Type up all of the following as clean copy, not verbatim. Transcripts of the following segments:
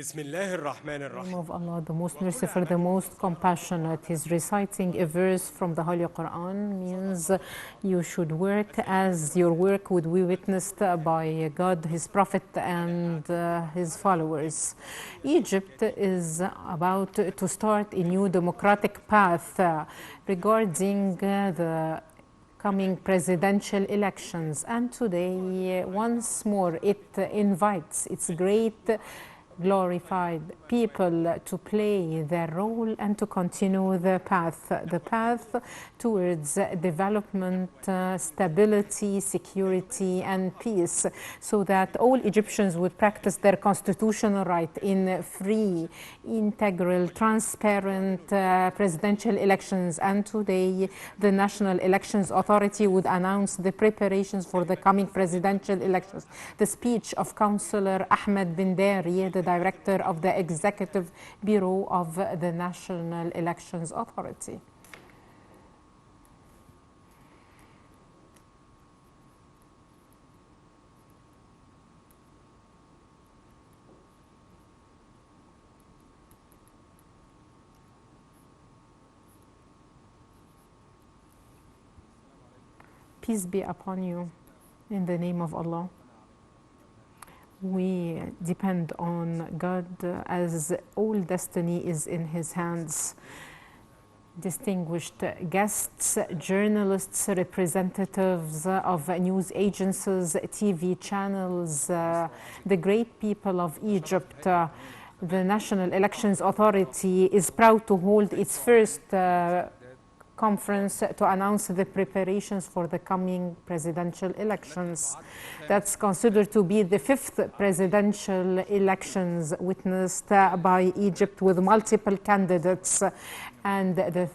Name of Allah, the most merciful, the most compassionate. He's reciting a verse from the Holy Quran, means you should work as your work would be witnessed by God, His Prophet, and His followers. Egypt is about to start a new democratic path regarding the coming presidential elections, and today once more it invites its great glorified people to play their role and to continue the path towards development, stability, security, and peace, so that all Egyptians would practice their constitutional right in free, integral, transparent presidential elections. And today, the National Elections Authority would announce the preparations for the coming presidential elections. The speech of Councillor Ahmed bin Dari, the Director of the Executive Bureau of the National Elections Authority. Peace be upon you, in the name of Allah. We depend on God as all destiny is in His hands. Distinguished guests, journalists, representatives of news agencies, TV channels, the great people of Egypt, the National Elections Authority is proud to hold its first conference to announce the preparations for the coming presidential elections. That's considered to be the fifth presidential elections witnessed by Egypt, with multiple candidates, and the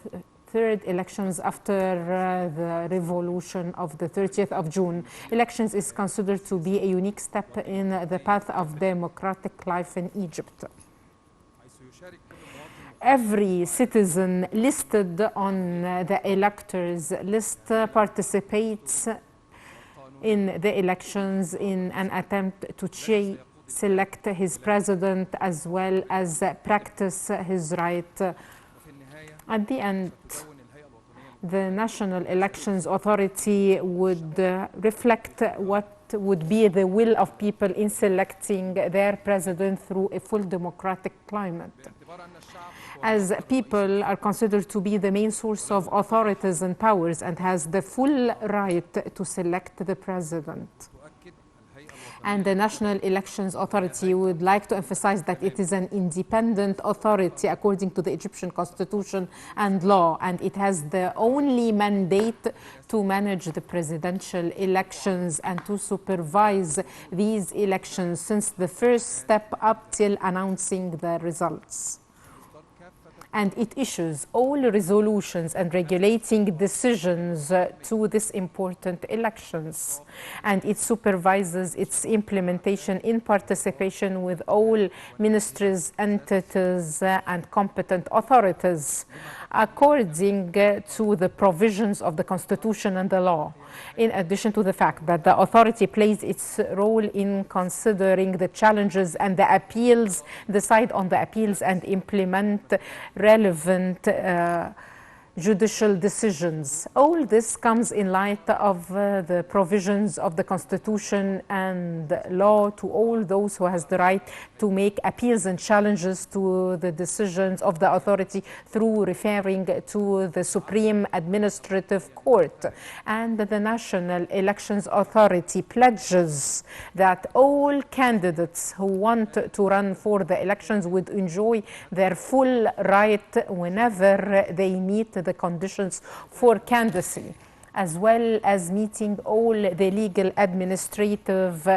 third elections after the revolution of the 30th of June. Elections is considered to be a unique step in the path of democratic life in Egypt. Every citizen listed on the electors list participates in the elections in an attempt to select his president as well as practice his right. At the end, the National Elections Authority would reflect what would be the will of people in selecting their president through a full democratic climate. As people are considered to be the main source of authorities and powers and has the full right to select the president. And the National Elections Authority would like to emphasize that it is an independent authority according to the Egyptian constitution and law, and it has the only mandate to manage the presidential elections and to supervise these elections since the first step up till announcing the results. And it issues all resolutions and regulating decisions to this important elections. And it supervises its implementation in participation with all ministries, entities, and competent authorities, according to the provisions of the Constitution and the law. In addition to the fact that the authority plays its role in considering the challenges and the appeals, decide on the appeals and implement relevant judicial decisions. All this comes in light of the provisions of the Constitution and law to all those who has the right to make appeals and challenges to the decisions of the authority through referring to the Supreme Administrative Court. And the National Elections Authority pledges that all candidates who want to run for the elections would enjoy their full right whenever they meet the conditions for candidacy, as well as meeting all the legal, administrative,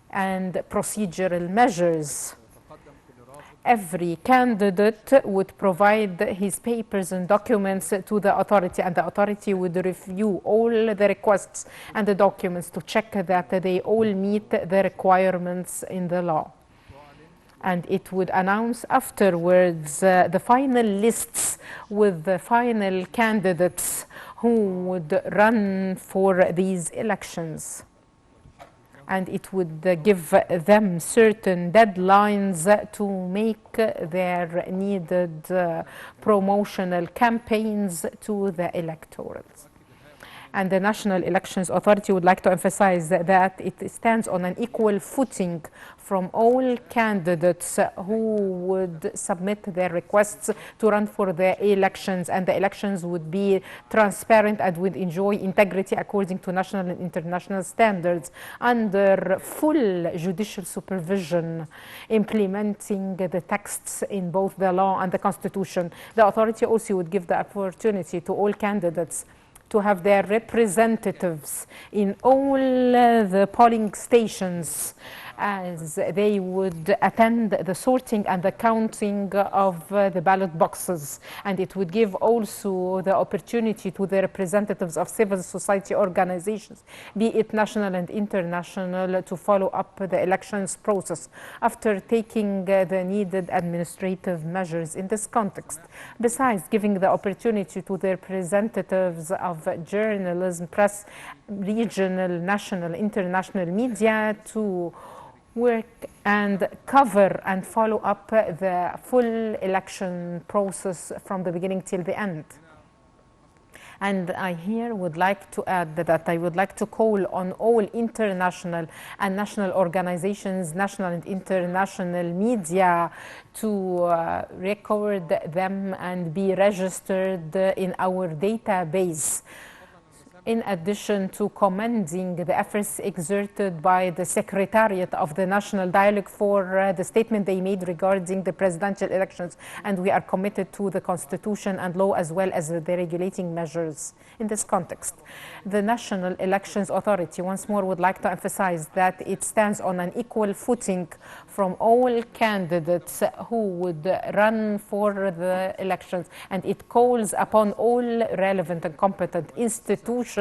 and procedural measures. Every candidate would provide his papers and documents to the authority, and the authority would review all the requests and the documents to check that they all meet the requirements in the law. And it would announce afterwards the final lists with the final candidates who would run for these elections. and it would give them certain deadlines to make their needed promotional campaigns to the electorates. And the National Elections Authority would like to emphasize that it stands on an equal footing from all candidates who would submit their requests to run for the elections, and the elections would be transparent and would enjoy integrity according to national and international standards under full judicial supervision, implementing the texts in both the law and the Constitution. The authority also would give the opportunity to all candidates to have their representatives in all the polling stations, as they would attend the sorting and the counting of the ballot boxes. And it would give also the opportunity to the representatives of civil society organizations, be it national and international, to follow up the elections process after taking the needed administrative measures in this context. Besides giving the opportunity to the representatives of journalism, press, regional, national, international media to work and cover and follow up the full election process from the beginning till the end. And I here would like to add that I would like to call on all international and national organizations, national and international media, to record them and be registered in our database. In addition to commending the efforts exerted by the Secretariat of the National Dialogue for the statement they made regarding the presidential elections, and we are committed to the Constitution and law as well as the regulating measures in this context. The National Elections Authority once more would like to emphasize that it stands on an equal footing from all candidates who would run for the elections, and it calls upon all relevant and competent institutions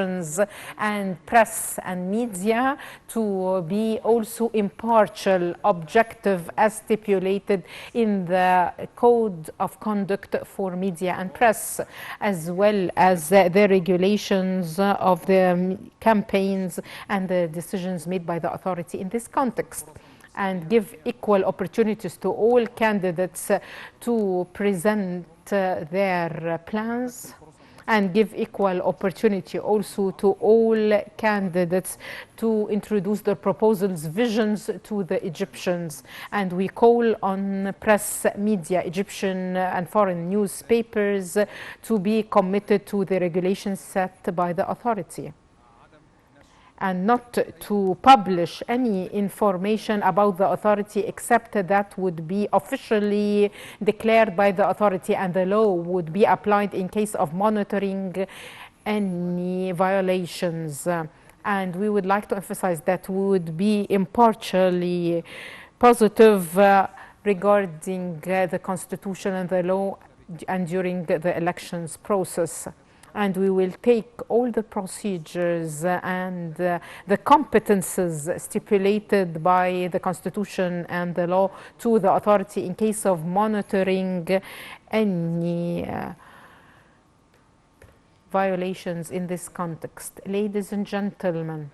and press and media to be also impartial, objective, as stipulated in the Code of Conduct for Media and Press, as well as the regulations of the campaigns and the decisions made by the authority in this context, and give equal opportunities to all candidates to present their plans, and give equal opportunity also to all candidates to introduce their proposals, visions to the Egyptians. And we call on press, media, Egyptian and foreign newspapers to be committed to the regulations set by the authority, and not to publish any information about the authority except that would be officially declared by the authority, and the law would be applied in case of monitoring any violations. And we would like to emphasize that we would be impartially positive regarding the Constitution and the law and during the elections process. And we will take all the procedures and the competences stipulated by the Constitution and the law to the authority in case of monitoring any violations in this context. Ladies and gentlemen,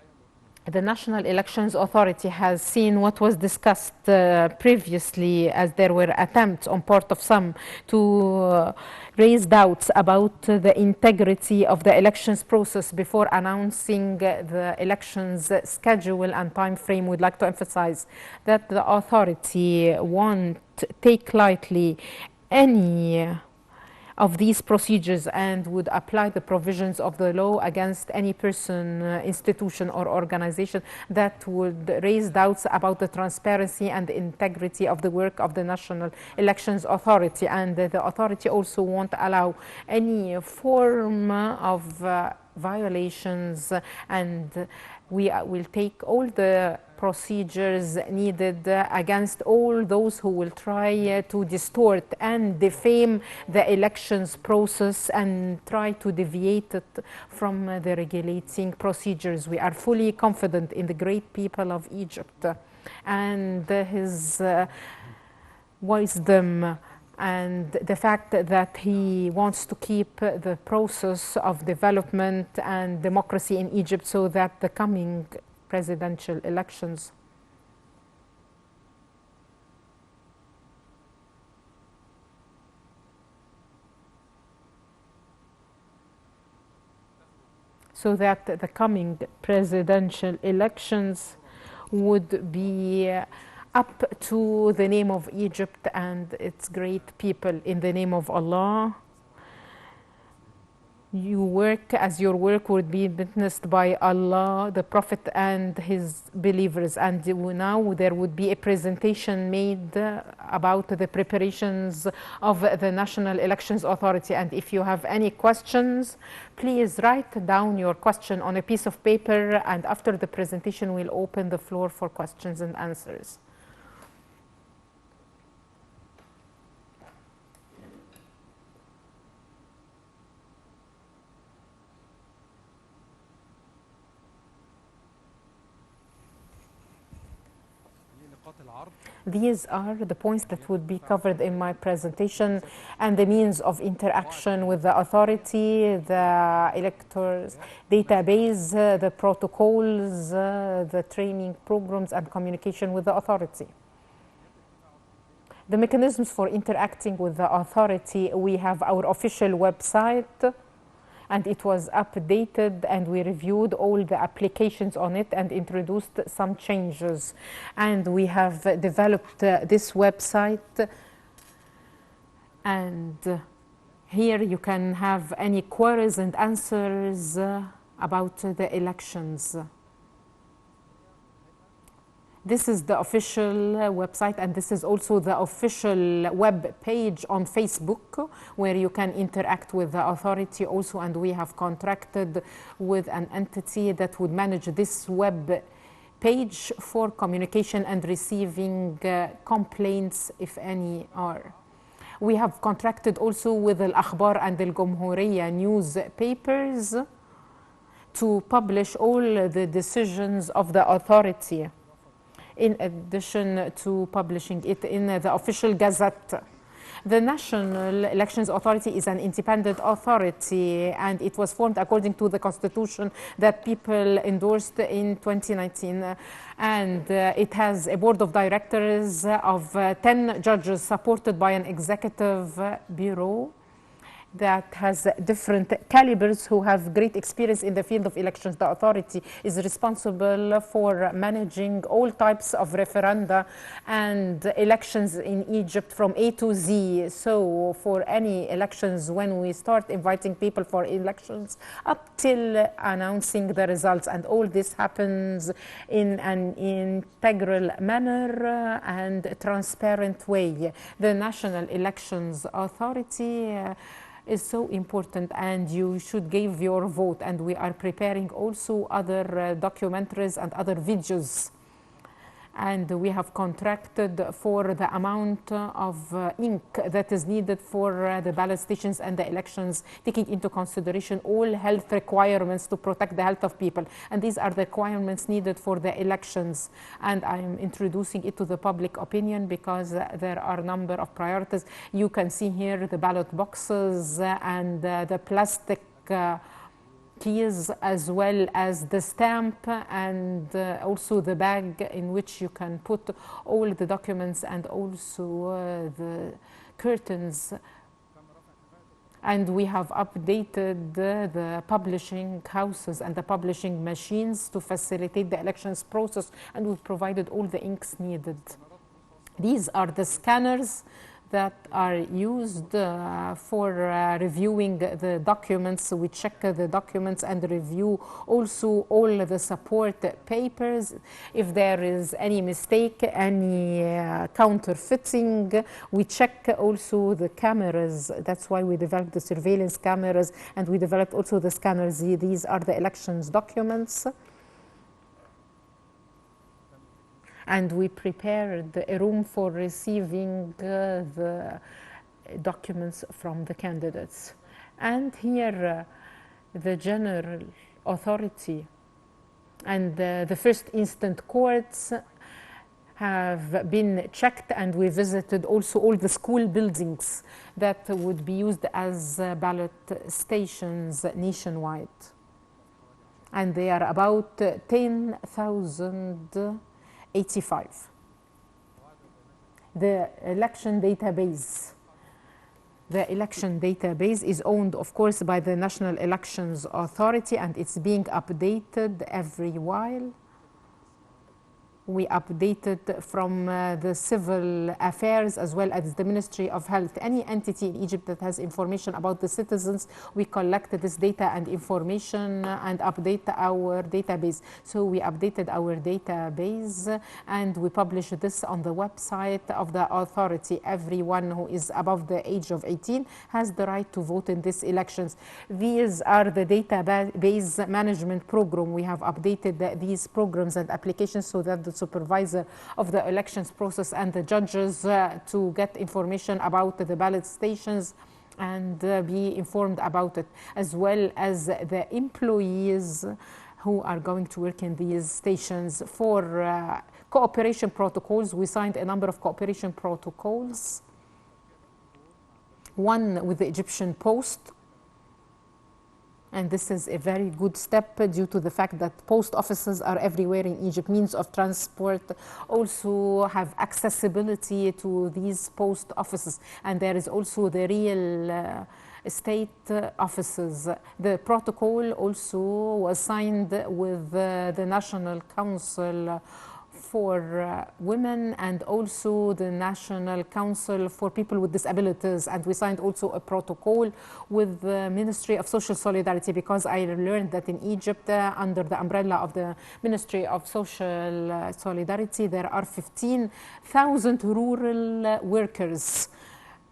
the National Elections Authority has seen what was discussed previously, as there were attempts on part of some to raise doubts about the integrity of the elections process before announcing the elections schedule and time frame. We'd like to emphasize that the authority won't take lightly any of these procedures and would apply the provisions of the law against any person, institution or organization that would raise doubts about the transparency and the integrity of the work of the National Elections Authority. And the authority also won't allow any form of violations, and we will take all the procedures needed against all those who will try to distort and defame the elections process and try to deviate it from the regulating procedures. We are fully confident in the great people of Egypt and his wisdom, and the fact that he wants to keep the process of development and democracy in Egypt, so that the coming presidential elections. So that the coming presidential elections would be up to the name of Egypt and its great people. In the name of Allah, you work as your work would be witnessed by Allah, the Prophet and his believers. And now there would be a presentation made about the preparations of the National Elections Authority. And if you have any questions, please write down your question on a piece of paper, and after the presentation we'll open the floor for questions and answers. These are the points that would be covered in my presentation, and the means of interaction with the authority, the electors database, the protocols, the training programs, and communication with the authority. The mechanisms for interacting with the authority: we have our official website, and it was updated, and we reviewed all the applications on it and introduced some changes. And we have developed this website, and here you can have any queries and answers about the elections. This is the official website, and this is also the official web page on Facebook, where you can interact with the authority also. And we have contracted with an entity that would manage this web page for communication and receiving complaints, if any are. We have contracted also with Al Akhbar and Al Jumhuriyya newspapers to publish all the decisions of the authority, in addition to publishing it in the official gazette. The National Elections Authority is an independent authority, and it was formed according to the constitution that people endorsed in 2019. And it has a board of directors of 10 judges supported by an executive bureau that has different calibers who have great experience in the field of elections. The authority is responsible for managing all types of referenda and elections in Egypt from A to Z. So for any elections, when we start inviting people for elections up till announcing the results, and all this happens in an integral manner and transparent way. The National Elections Authority is so important, and you should give your vote. And we are preparing also other documentaries and other videos. And we have contracted for the amount of ink that is needed for the ballot stations and the elections, taking into consideration all health requirements to protect the health of people. And these are the requirements needed for the elections. And I'm introducing it to the public opinion because there are a number of priorities. You can see here the ballot boxes and the plastic keys, as well as the stamp, and also the bag in which you can put all the documents, and also the curtains. And we have updated the publishing houses and the publishing machines to facilitate the elections process, and we've provided all the inks needed. These are the scanners that are used for reviewing the documents. We check the documents and review also all the support papers. If there is any mistake, any counterfeiting, we check also the cameras. That's why we developed the surveillance cameras, and we developed also the scanners. These are the elections documents. And we prepared a room for receiving the documents from the candidates. And here the general authority and the first instant courts have been checked, and we visited also all the school buildings that would be used as ballot stations nationwide. and they are about 10,085. The election database. The election database is owned, of course, by the National Elections Authority, and it's being updated every while. We updated from the Civil Affairs as well as the Ministry of Health. Any entity in Egypt that has information about the citizens, we collect this data and information and update our database. So we updated our database and we publish this on the website of the authority. Everyone who is above the age of 18 has the right to vote in these elections. These are the database management program. We have updated these programs and applications so that the supervisor of the elections process and the judges to get information about the ballot stations and be informed about it, as well as the employees who are going to work in these stations. For cooperation protocols, we signed a number of cooperation protocols. One with the Egyptian Post, and this is a very good step due to the fact that post offices are everywhere in Egypt. Means of transport also have accessibility to these post offices. And there is also the real state offices. The protocol also was signed with the National Council for women and also the National Council for people with disabilities, and we signed also a protocol with the Ministry of Social Solidarity, because I learned that in Egypt under the umbrella of the Ministry of Social Solidarity there are 15,000 rural workers,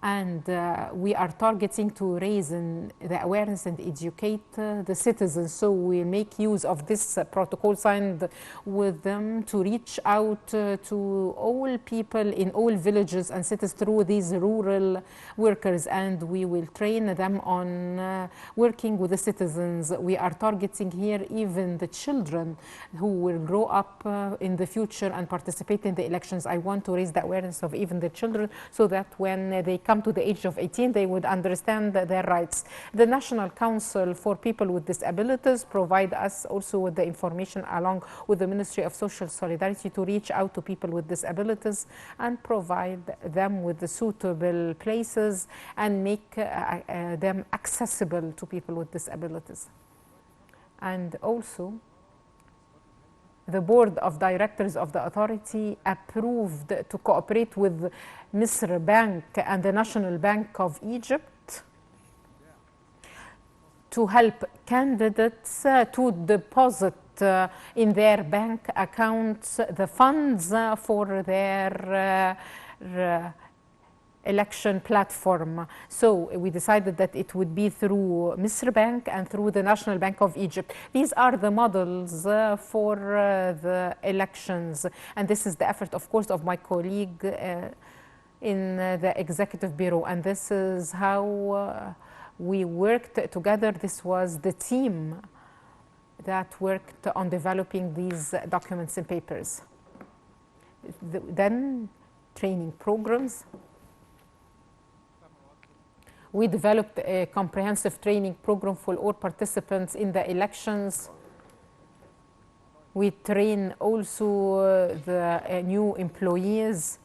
and we are targeting to raise the awareness and educate the citizens. So we make use of this protocol signed with them to reach out to all people in all villages and cities through these rural workers, and we will train them on working with the citizens. We are targeting here even the children who will grow up in the future and participate in the elections. I want to raise the awareness of even the children so that when they come to the age of 18, they would understand their rights. The National Council for People with Disabilities provide us also with the information along with the Ministry of Social Solidarity to reach out to people with disabilities and provide them with the suitable places and make them accessible to people with disabilities. And also, the board of directors of the authority approved to cooperate with Misr Bank and the National Bank of Egypt to help candidates to deposit in their bank accounts the funds for their election platform. So we decided that it would be through Misr Bank and through the National Bank of Egypt. These are the models for the elections, and this is the effort, of course, of my colleague in the Executive Bureau, and this is how we worked together. This was the team that worked on developing these documents and papers. Then training programs. We developed a comprehensive training program for all participants in the elections. We train also the new employees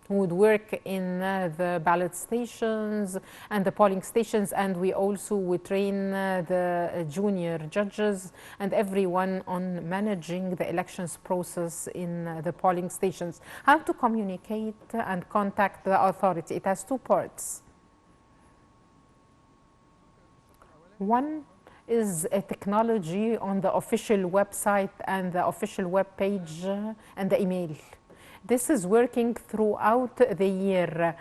who would work in the ballot stations and the polling stations, and we also would train the junior judges and everyone on managing the elections process in the polling stations. How to communicate and contact the authority. It has two parts. One is a technology on the official website and the official web page and the email. This is working throughout the year.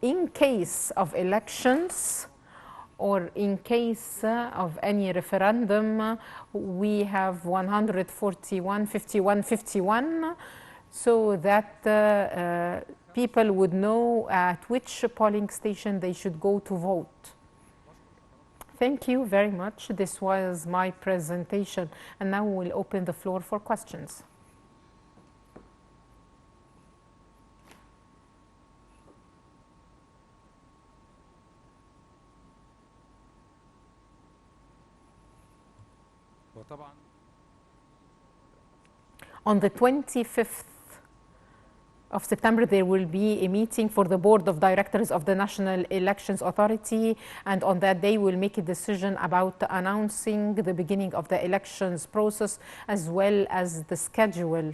In case of elections or in case of any referendum, we have 141, 51, 51, so that people would know at which polling station they should go to vote. Thank you very much. This was my presentation, and now we'll open the floor for questions. On the 25th of September, there will be a meeting for the Board of Directors of the National Elections Authority, and on that day we'll make a decision about announcing the beginning of the elections process as well as the schedule.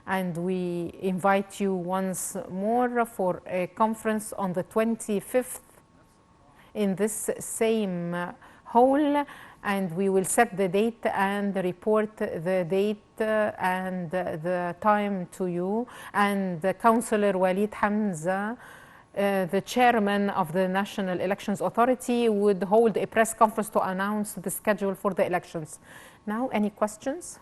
And we invite you once more for a conference on the 25th in this same hall, and we will set the date and report the date and the time to you. And Councillor Walid Hamza, the chairman of the National Elections Authority, would hold a press conference to announce the schedule for the elections. Now, any questions?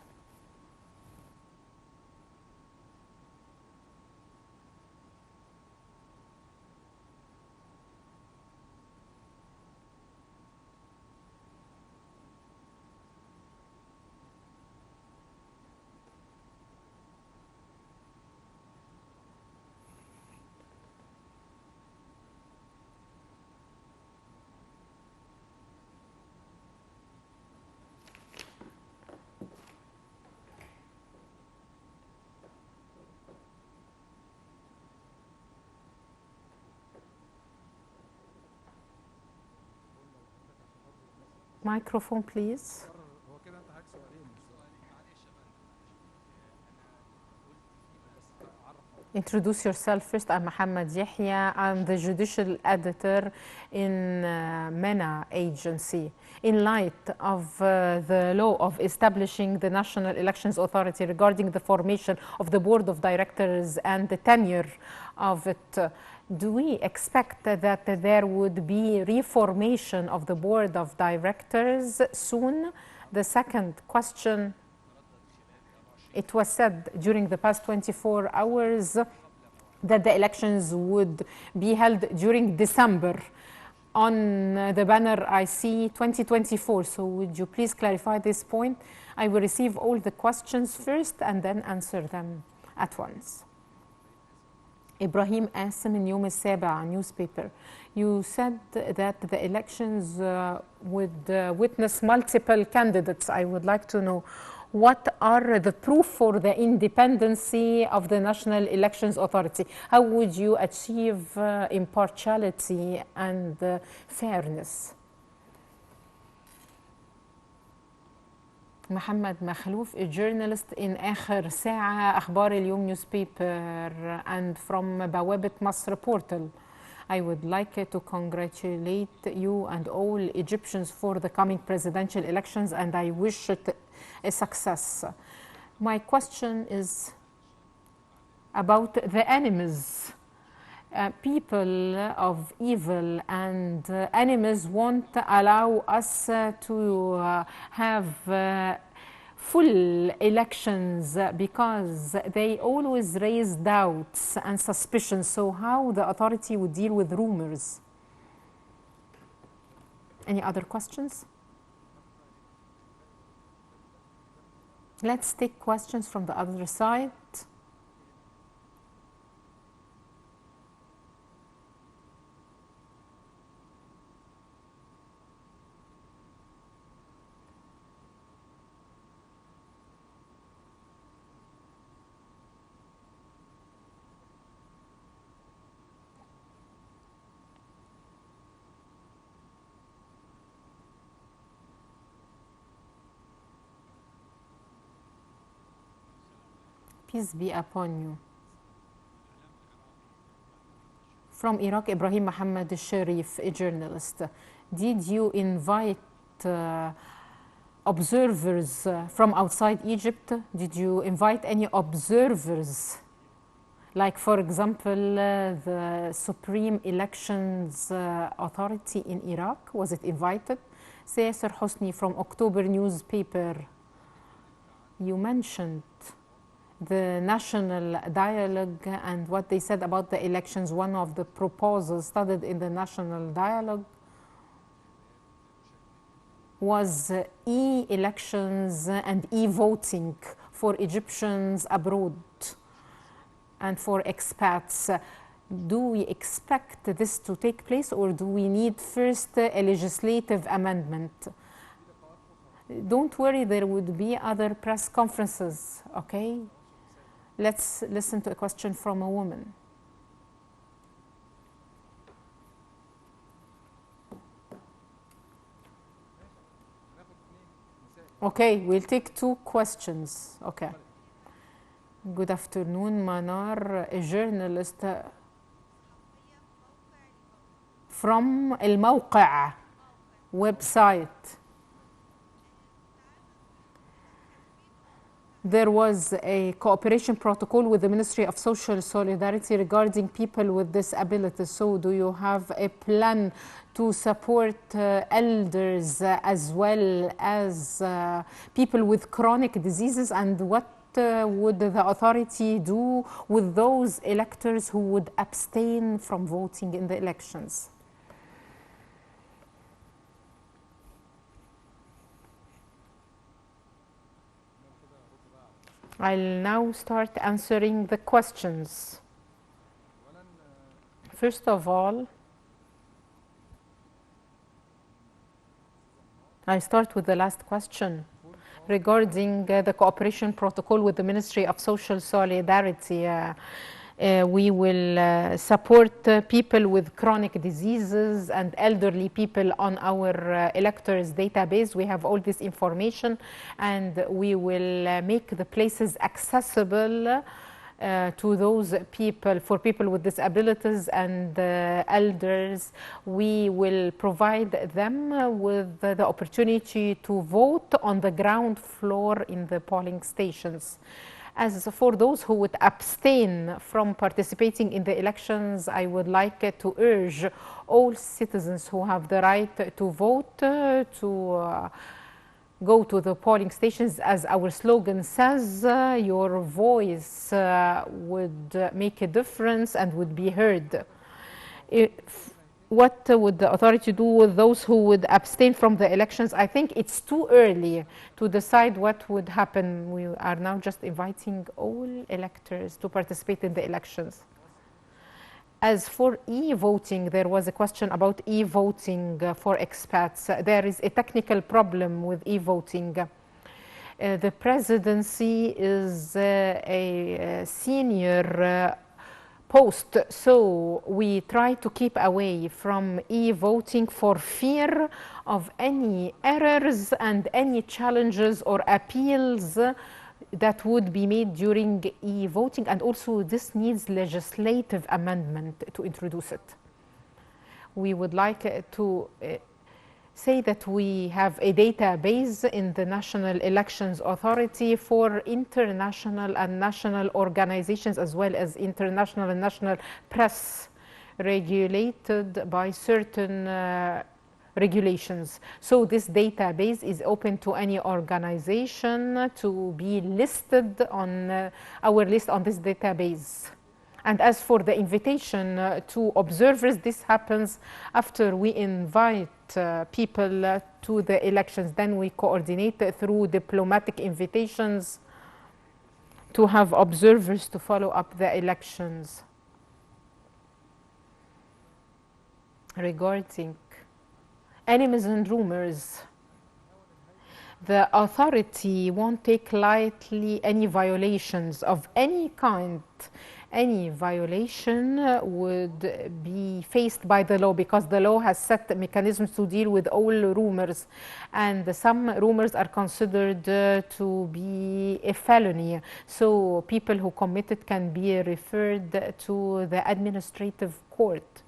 Microphone, please. Introduce yourself first. I'm Mohammed Yahya. I'm the judicial editor in MENA agency. In light of the law of establishing the National Elections Authority regarding the formation of the Board of Directors and the tenure of it, do we expect that there would be reformation of the Board of Directors soon? The second question, it was said during the past 24 hours that the elections would be held during December. On the banner I see 2024, so would you please clarify this point? I will receive all the questions first and then answer them at once. Ibrahim Asim in Yom al-Saba newspaper. You said that the elections would witness multiple candidates. I would like to know what are the proof for the independency of the National Elections Authority? How would you achieve impartiality and fairness? محمد مخلوف, a journalist in آخر ساعة أخبار اليوم newspaper and from بوابة مصر portal. I would like to congratulate you and all Egyptians for the coming presidential elections, and I wish it a success. My question is about the enemies. People of evil and enemies won't allow us to have full elections because they always raise doubts and suspicions. So how the authority would deal with rumors? Any other questions? Let's take questions from the other side. Peace be upon you. From Iraq, Ibrahim Muhammad Sharif, a journalist. Did you invite observers from outside Egypt? Did you invite any observers? Like, for example, the Supreme Elections Authority in Iraq, was it invited? Yasser Hosni from October newspaper. You mentioned the national dialogue and what they said about the elections. One of the proposals studied in the national dialogue was e-elections and e-voting for Egyptians abroad and for expats. Do we expect this to take place, or do we need first a legislative amendment? Don't worry, there would be other press conferences, okay? Let's listen to a question from a woman. Okay, we'll take 2 questions. Okay. Good afternoon, Manar, a journalist from الموقع website. There was a cooperation protocol with the Ministry of Social Solidarity regarding people with disabilities. So do you have a plan to support elders as well as people with chronic diseases? And what would the authority do with those electors who would abstain from voting in the elections? I'll now start answering the questions. First of all, I start with the last question regarding the cooperation protocol with the Ministry of Social Solidarity. We will support people with chronic diseases and elderly people on our electors database. We have all this information, and we will make the places accessible to those people, for people with disabilities and elders. We will provide them with the opportunity to vote on the ground floor in the polling stations. As for those who would abstain from participating in the elections, I would like to urge all citizens who have the right to vote to go to the polling stations. As our slogan says, your voice would make a difference and would be heard. What would the authority do with those who would abstain from the elections? I think it's too early to decide what would happen. We are now just inviting all electors to participate in the elections. As for e-voting, there was a question about e-voting for expats. There is a technical problem with e-voting. The presidency is a senior post, so we try to keep away from e-voting for fear of any errors and any challenges or appeals that would be made during e-voting, and also this needs legislative amendment to introduce it. We would like to say that we have a database in the National Elections Authority for international and national organizations, as well as international and national press regulated by certain regulations. So this database is open to any organization to be listed on our list on this database. And as for the invitation to observers, this happens after we invite people to the elections. Then we coordinate through diplomatic invitations to have observers to follow up the elections. Regarding enemies and rumors, the authority won't take lightly any violations of any kind. Any violation would be faced by the law, because the law has set mechanisms to deal with all rumors, and some rumors are considered to be a felony. So people who commit it can be referred to the administrative court.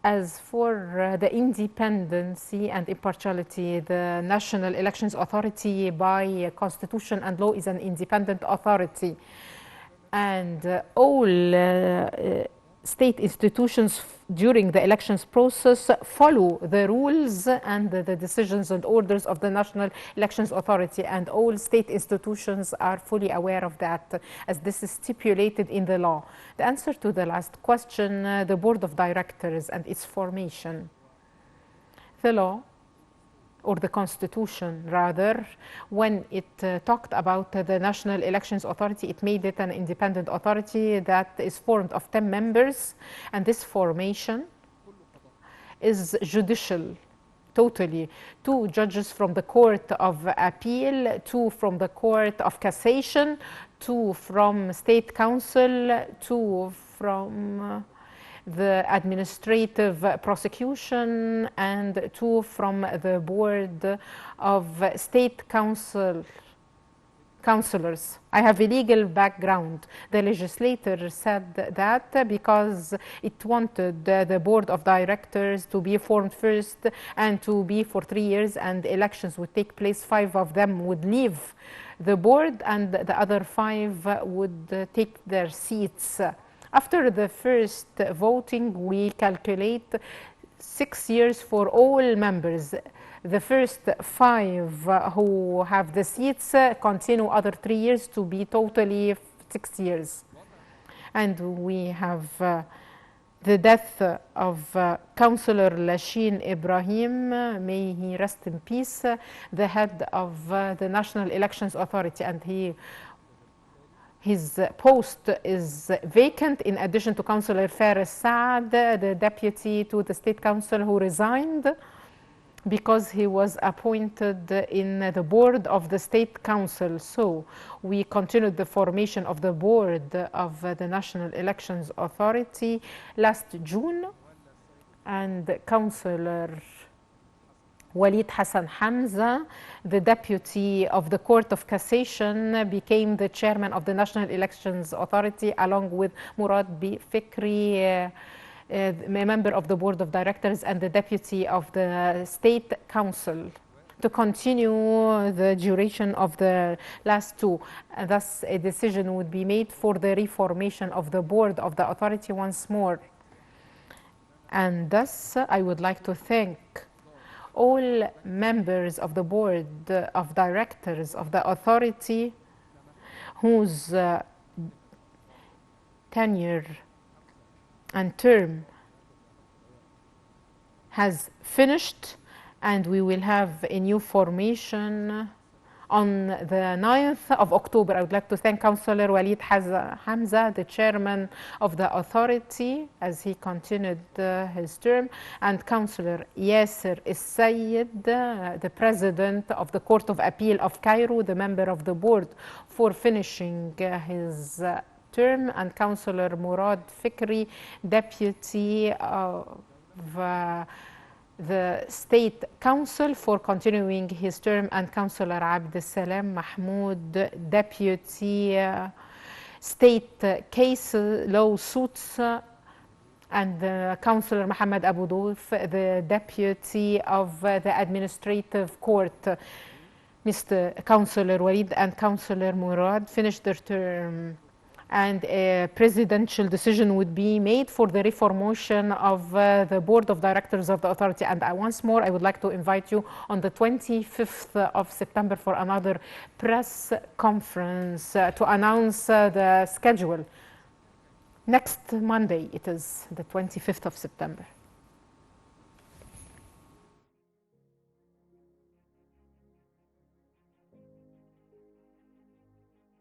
As for the independency and impartiality, the National Elections Authority by constitution and law is an independent authority, and all state institutions during the elections process follow the rules and the decisions and orders of the National Elections Authority, and all state institutions are fully aware of that, as this is stipulated in the law. The answer to the last question, the Board of Directors and its formation. The law, or the Constitution rather, when it talked about the National Elections Authority, it made it an independent authority that is formed of 10 members, and this formation is judicial. totally 2 judges from the Court of Appeal, 2 from the Court of Cassation, 2 from State Council, 2 from the Administrative Prosecution, and 2 from the Board of State Councilors. I have a legal background. The legislator said that because it wanted the board of directors to be formed first and to be for 3 years, and elections would take place. 5 of them would leave the board and the other 5 would take their seats. After the first voting, we calculate 6 years for all members. The first 5 who have the seats continue other 3 years to be totally 6 years. And we have the death of Councillor Lashin Ibrahim, may he rest in peace, the head of the National Elections Authority, and his post is vacant, in addition to Councillor Faris Saad, the deputy to the State Council, who resigned because he was appointed in the board of the State Council. So we continued the formation of the board of the National Elections Authority last June, and Councillor Walid Hassan Hamza, the deputy of the Court of Cassation, became the chairman of the National Elections Authority, along with Murad B. Fikri, a member of the board of directors and the deputy of the State Council, to continue the duration of the last 2. Thus, a decision would be made for the reformation of the board of the authority once more. And thus, I would like to thank all members of the board of directors of the authority whose tenure and term has finished, and we will have a new formation on the 9th of October. I would like to thank Councillor Walid Hamza, the chairman of the authority, as he continued his term, and Councillor Yasser Essayed, the president of the Court of Appeal of Cairo, the member of the board, for finishing his term, and Councillor Murad Fikri, deputy of the State Council, for continuing his term, and Councillor Abd Salam Mahmoud, deputy state case lawsuits, and Councillor Mohammed Abu Douf, the deputy of the Administrative Court. Mr. Councillor Walid and Councillor Murad finished their term, and a presidential decision would be made for the reformation of the board of directors of the authority. And once more, I would like to invite you on the 25th of September for another press conference to announce the schedule. Next Monday, it is the 25th of September.